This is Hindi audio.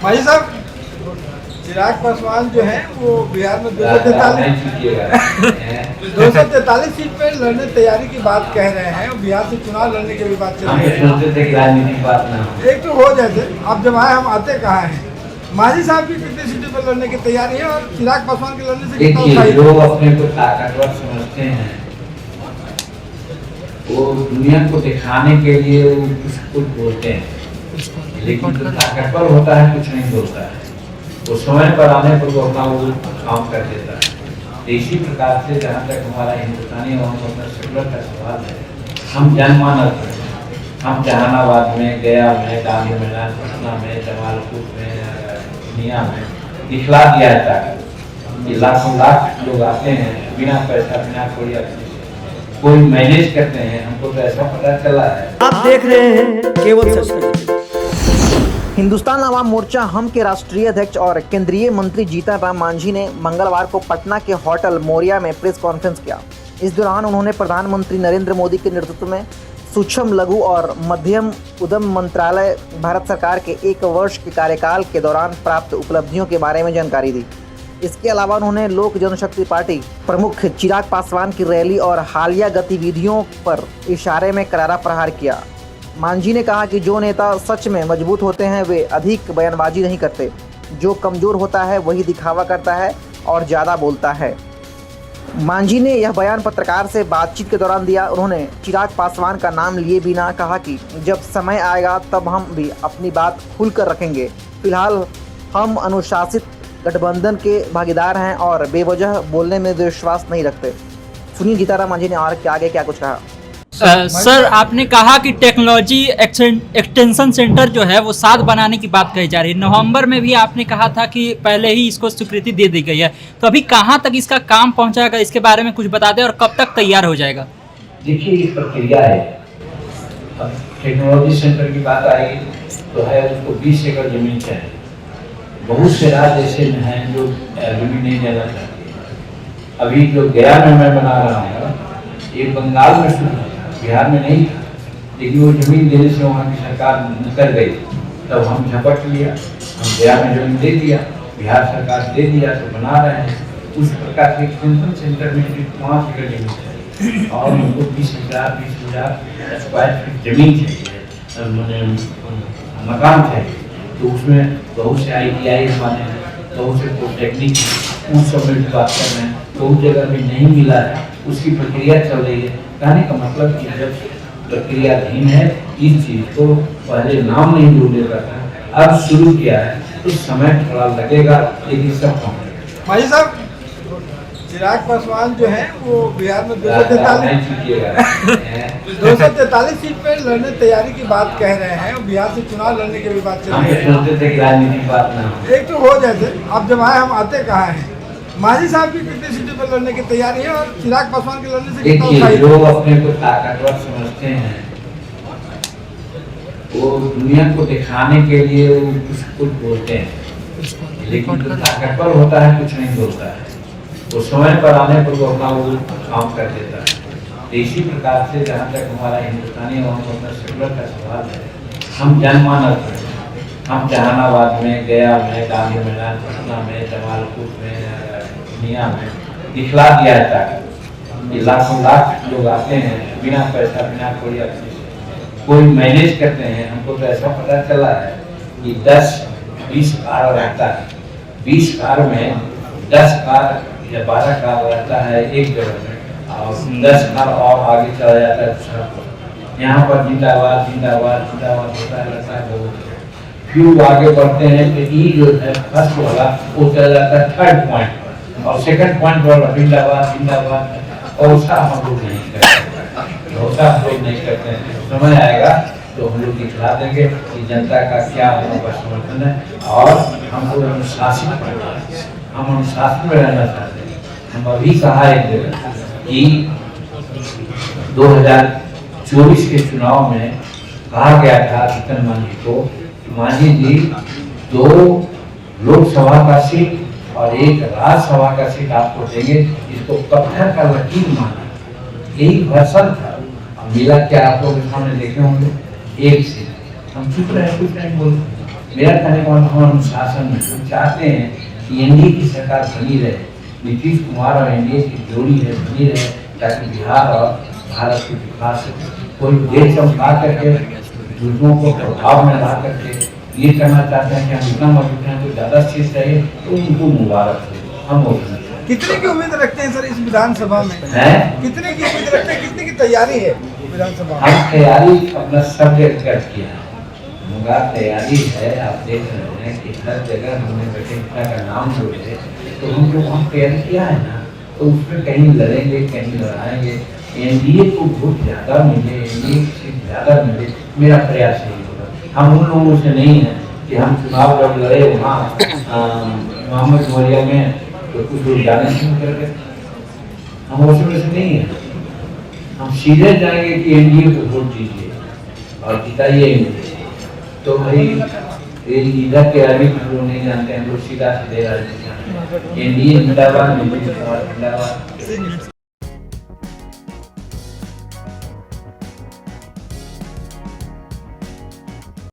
भाई साहब, चिराग पासवान जो है वो बिहार में 243 सीट पे लड़ने तैयारी की बात कह रहे हैं और बिहार से चुनाव लड़ने की भी बात चल रही है। राजनीतिक बात ना हो। एक तो हो जाते, अब जब आए हम आते कहाँ हैं। मांझी साहब की कितनी सीटों पर लड़ने की तैयारी है और चिराग पासवान के लड़ने से कितना उत्साहित देखिए, लोग अपने को ताकतवर समझते हैं, वो दुनिया को दिखाने के लिए वो कुछ बोलते हैं, लेकिन जो ताकतवर होता है कुछ नहीं बोलता है। वो समय पर आने पर वो अपना वो काम कर देता है। तो इसी प्रकार से जहाँ तक हमारा हिंदुस्तानी और सेकुलर का सवाल है, हम जनमानस हैं, हम जहानाबाद में, गया में, गांधी मैदान, पटना में, जमालपुर में, दुनिया में दिखला दिया जाता है कि लाखों लाख लोग आते हैं बिना पैसा, बिना कोई मैनेज करते हैं। हमको तो ऐसा पता चला है। आप देख रहे हैं केवल सच। हिंदुस्तान आवाम मोर्चा हम के राष्ट्रीय अध्यक्ष और केंद्रीय मंत्री जीतन राम मांझी ने मंगलवार को पटना के होटल मोरिया में प्रेस कॉन्फ्रेंस किया। इस दौरान उन्होंने प्रधानमंत्री नरेंद्र मोदी के नेतृत्व में सूक्ष्म, लघु और मध्यम उद्यम मंत्रालय भारत सरकार के 1 वर्ष के कार्यकाल के दौरान प्राप्त उपलब्धियों के बारे में जानकारी दी। इसके अलावा उन्होंने लोक जनशक्ति पार्टी प्रमुख चिराग पासवान की रैली और हालिया गतिविधियों पर इशारे में करारा प्रहार किया। मांझी ने कहा कि जो नेता सच में मजबूत होते हैं वे अधिक बयानबाजी नहीं करते, जो कमज़ोर होता है वही दिखावा करता है और ज़्यादा बोलता है। मांझी ने यह बयान पत्रकार से बातचीत के दौरान दिया। उन्होंने चिराग पासवान का नाम लिए बिना कहा कि जब समय आएगा तब हम भी अपनी बात खुलकर रखेंगे। फिलहाल हम अनुशासित गठबंधन के भागीदार हैं और बेवजह बोलने में विश्वास नहीं रखते। सुनिए जीतन राम मांझी ने और आगे क्या कुछ कहा। सर, आपने कहा कि टेक्नोलॉजी एक्सटेंशन सेंटर जो है वो 7 बनाने की बात कही जा रही है। नवंबर में भी आपने कहा था कि पहले ही इसको स्वीकृति दे दी गई है, तो अभी कहाँ तक इसका काम पहुँचाएगा, इसके बारे में कुछ बता दें और कब तक तैयार हो जाएगा। देखिए, इस प्रक्रिया है। अब टेक्नोलॉजी सेंटर की बात आई तो है उसको 20 एकड़ जमीन चाहिए। बहुत से राज्य ऐसे हैं जो जमीन नहीं देना चाहते हैं। अभी जो गया में मैं बना रहा हूँ, ये बंगाल में शुरू है, बिहार में नहीं था, लेकिन वो जमीन देने से वहाँ की सरकार निकल गई। तब हम झपट लिया, हम गया में जमीन दे दिया, बिहार सरकार दे दिया, तो बना रहे हैं। उस प्रकार से एक्सटेंशन सेंटर में 5 एकड़ जमीन चाहिए और उनको 20,000 स्क्वायर फीट जमीन चाहिए, मकान चाहिए। तो उसमें बहुत से ITI बने हैं, बहुत से पॉलिटेक्निक, उन सब में भी बात कर रहे हैं। बहुत जगह भी नहीं मिला है, उसकी प्रक्रिया चल रही है। कहने का मतलब कि जब प्रक्रियाधीन है, इस चीज़ को पहले नाम नहीं जोड़ने का था, अब शुरू किया है, तो समय थोड़ा लगेगा, लेकिन सब पहुँचेगा। भाई साहब, चिराग पासवान जो है वो बिहार में 243 सीट पे लड़ने तैयारी की बात कह रहे हैं और बिहार से चुनाव लड़ने की भी बात चल रही है। राजनीतिक बात ना हो। एक तो हो जाते, अब जब आए हम आते कहाँ हैं। मांझी साहब की कितनी सीटों पर लड़ने की तैयारी है और चिराग पासवान के लड़ने से कितना उत्साहित है। लोग अपने को ताकतवर समझते हैं, वो दुनिया को दिखाने के लिए वो कुछ बोलते हैं, लेकिन जो ताकतवर होता है कुछ नहीं बोलता है। वो समय पर आने पर वो अपना वो काम कर देता है। तो इसी प्रकार से जहाँ तक हमारा हिंदुस्तानी और सेकुलर का सवाल है, हम जनमानस हैं, हम जहानाबाद में, गया में, गांधी मैदान, पटना में, जमालपुर में, दुनिया में दिखला दिया जाता है कि लाखों लाख लोग आते हैं बिना पैसा, बिना कोई मैनेज करते हैं। हमको तो ऐसा पता चला है कि 10-20 कार रहता है, 20 कार में 10 कार या 12 कार रहता है एक जगह में, और 10 कार और आगे चला जाता है दूसरा पर। यहाँ पर जिंदाबाद जिंदाबाद जिंदाबाद होता रहता है बहुत। फिर आगे बढ़ते हैं तो ई जो है फर्स्ट वाला वो चला जाता है 3rd पॉइंट पर, और 2nd पॉइंट पर जिंदाबाद जिंदाबाद। और उसका हम लोग नहीं करते, भरोसा हम लोग नहीं करते हैं। समय आएगा तो हम लोग दिखला देंगे कि जनता का क्या हम लोग का समर्थन है, और हम लोग अनुशासित करना है, हम अनुशासन में रहना चाहते हैं। हम अभी कहा एक जगह कि 2024 के चुनाव में कहा गया था जीतन मांझी को, मांझी जी 2 लोकसभा का सीट और 1 राज्यसभा का सीट आपको देंगे, इसको पत्थर का लकीर माना। यही भाषण था। मिला क्या आप लोग सामने देखे होंगे, 1 सीट। हम चुप रहे, कुछ नहीं बोले, मेरा कहने का मतलब हम अनुशासन में हम चाहते हैं कि एनडीए की सरकार बनी रहे, नीतीश कुमार और एनडीए की जोड़ी है बनी रहे, ताकि बिहार और भारत के विकास कोई देश चमका करके दूसरों को प्रभाव में ला करके ये करना चाहते हैं कि हम इतना मजबूत हैं तो ज़्यादा शीर्ष रहे, तो उनको मुबारक हो। हम कितने की उम्मीद रखते हैं सर इस विधानसभा में? कितने की उम्मीद रखते हैं, कितने की तैयारी है विधानसभा? हम तैयारी अपना सब जगह कर किया है, हमारा तैयारी है। आप देख रहे हैं कि हर जगह हमने बैठे का नाम जो है तो हम लोग हम तैयारी किया है ना, तो उसमें कहीं लड़ेंगे कहीं लड़ाएंगे। एनडीए को वोट ज़्यादा मिले, एनडीए से ज़्यादा मिले, मेरा प्रयास यही होगा। हम उन लोगों से नहीं है कि हम चुनाव जब लड़े वहाँ मोहम्मद मौर्या में तो कुछ लोग जाने शुरू कर गए, हम उसमें से नहीं है। हम सीधे जाएंगे कि एनडीए को वोट दीजिए और जिताइए एनडीए। तो भाई इधर के आगे हम लोग नहीं जानते हैं, हम लोग सीधा सीधे राजनीति एनडीए जिंदाबाद, नीतीश कुमार जिंदाबाद।